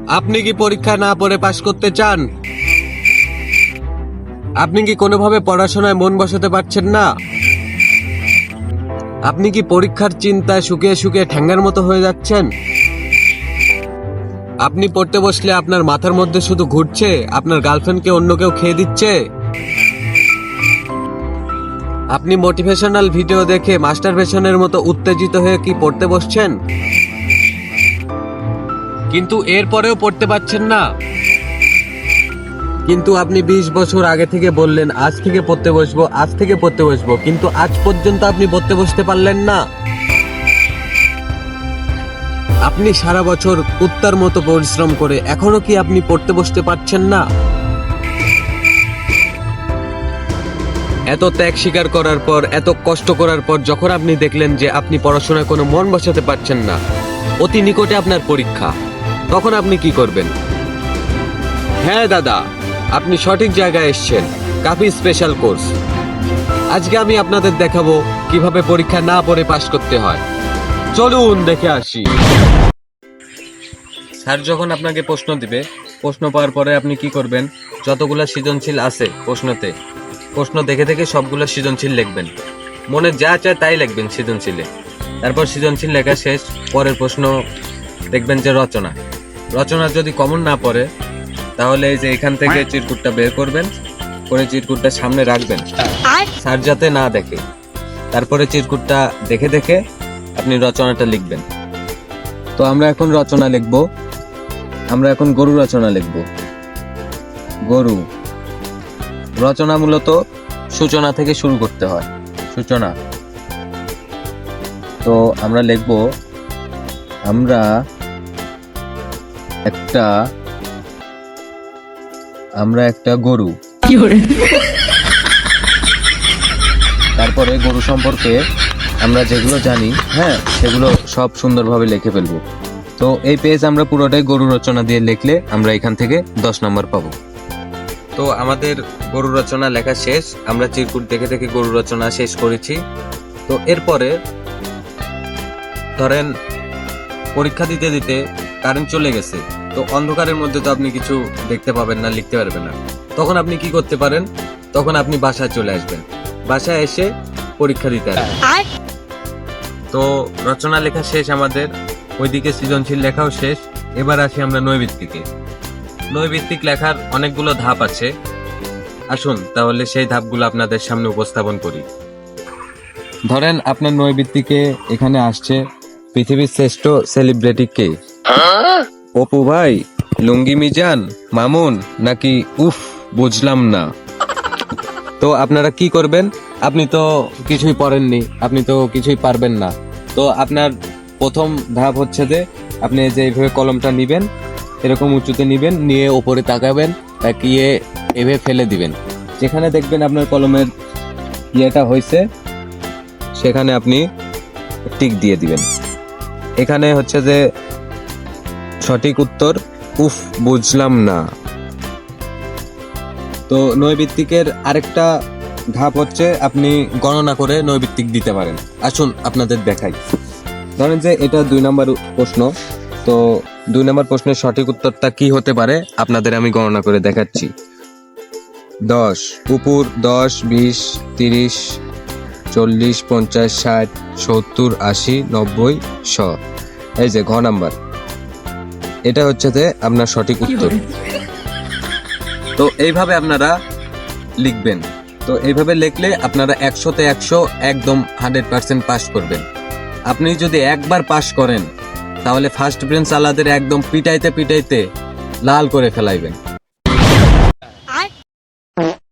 আপনি কি পরীক্ষা না পড়ে পাশ করতে চান? আপনি কি কোনোভাবে পড়াশোনায় মন বসাতে পারছেন না? আপনি কি পরীক্ষার চিন্তায় শুকিয়ে শুকিয়ে ঠ্যাঙ্গার মতো হয়ে যাচ্ছেন? আপনি পড়তে বসলে আপনার মাথার মধ্যে শুধু ঘুরছে আপনার গার্লফ্রেন্ডকে অন্য কেউ খেয়ে দিচ্ছে। আপনি মোটিভেশনাল ভিডিও দেখে মাস্টারবেশনের মতো উত্তেজিত হয়ে কি পড়তে বসছেন, কিন্তু এরপরেও পড়তে পারছেন না? কিন্তু আপনি 20 বছর আগে থেকে বললেন আজ থেকে পড়তে বসবো, কিন্তু আজ পর্যন্ত আপনি পড়তে বসতে পারলেন না। আপনি সারা বছর কুত্তার মতো পরিশ্রম করে এখনো কি আপনি পড়তে বসতে পারছেন না? এত ত্যাগ স্বীকার করার পর, এত কষ্ট করার পর যখন আপনি দেখলেন যে আপনি পড়াশোনায় কোনো মন বসাতে পারছেন না, অতি নিকটে আপনার পরীক্ষা, তখন আপনি কি করবেন? হ্যাঁ দাদা, আপনি সঠিক জায়গায় এসেছেন। কাফি স্পেশাল কোর্স। আজকে আমি আপনাদের দেখাবো কিভাবে পরীক্ষা না পড়ে পাশ করতে হয়। চলুন দেখে আসি। স্যার যখন আপনাকে প্রশ্ন দিবে, প্রশ্ন পাওয়ার পরে আপনি কি করবেন? যতগুলো সৃজনশীল আছে প্রশ্ন দেখে দেখে সবগুলো সৃজনশীল লিখবেন। মনে যা চায় তাই লিখবেন সৃজনশীলে। তারপর সৃজনশীল লেখা শেষ, পরের প্রশ্ন দেখবেন যে রচনা যদি কমন না পড়ে, তাহলে এই যে এখান থেকে চিরকুটটা বের করবেন, করে চিরকুটটা সামনে রাখবেন, স্যার যাতে না দেখে। তারপরে চিরকুটটা দেখে দেখে আপনি রচনাটা লিখবেন। তো আমরা এখন রচনা লিখবো। আমরা এখন গরু রচনা লিখবো। গরু রচনা মূলত সূচনা থেকে শুরু করতে হয়। সূচনা। তো আমরা লিখবো, আমরা একটা গরু। তারপরে গরু সম্পর্কে আমরা যেগুলো জানি, সেগুলো সব সুন্দরভাবে লিখে ফেলবো। তো এই পেজ আমরা পুরোটাই গরু রচনা দিয়ে লিখলে আমরা এখান থেকে 10 নম্বর পাবো। তো আমাদের গরু রচনা লেখা শেষ। আমরা চিরকুট দেখে দেখে গরু রচনা শেষ করেছি। তো এরপরে ধরেন পরীক্ষা দিতে দিতে কারেন্ট চলে গেছে। তো অন্ধকারের মধ্যে তো আপনি কিছু দেখতে পাবেন না, লিখতে পারবেন না। তখন আপনি কি করতে পারেন? তখন আপনি বাসায় চলে আসবেন। বাসায় এসে পরীক্ষা দিতে আসবেন। তো রচনা লেখা শেষ আমাদের, ওইদিকে সৃজনশীল লেখাও শেষ। এবার আসি আমরা নৈর্ভিত্তিকে। নৈর্ভিত্তিক লেখার অনেকগুলো ধাপ আছে। আসুন তাহলে সেই ধাপগুলো আপনাদের সামনে উপস্থাপন করি। ধরেন আপনার নৈর্ভিত্তিকে এখানে আসছে পৃথিবীর শ্রেষ্ঠ সেলিব্রিটি কে? অপু ভাই, লুঙ্গি মিজান, মামুন, নাকি উফ বুঝলাম না। তো আপনারা কি করবেন? আপনি তো কিছুই পড়েননি, আপনি তো কিছুই পারবেন না। তো আপনার প্রথম ধাপ হচ্ছে যে আপনি যে এইভাবে কলমটা নিবেন, এরকম উঁচুতে নিবেন, নিয়ে ওপরে তাকাবেন, তাকিয়ে এভাবে ফেলে দিবেন। যেখানে দেখবেন আপনার কলমের ইয়েটা হয়েছে সেখানে আপনি টিক দিয়ে দিবেন। এখানে হচ্ছে যে সঠিক উত্তর উফ বুঝলাম না। তো নৈর্ভিত্তিকের আরেকটা ধাপ হচ্ছে আপনি গণনা করে নৈর্ভিত্তিক দিতে পারেন। আসুন আপনাদের দেখাই। ধরেন যে এটা 2 নম্বর প্রশ্ন। তো 2 নম্বর প্রশ্নের সঠিক উত্তরটা কি হতে পারে আপনাদের আমি গণনা করে দেখাচ্ছি। 10 উপর 10 20 30 40 50 60 70 80 90 100। এই যে ঘ নাম্বার, এটা হচ্ছে যে আপনার সঠিক উত্তর। তো এইভাবে আপনারা লিখবেন। তো এইভাবে লিখলে আপনারা 100-তে 100 একদম 100% পাস করবেন। আপনি যদি একবার পাস করেন তাহলে ফার্স্ট বেঞ্চ আলাদের একদম পিটাইতে লাল করে ফেলাইবেন।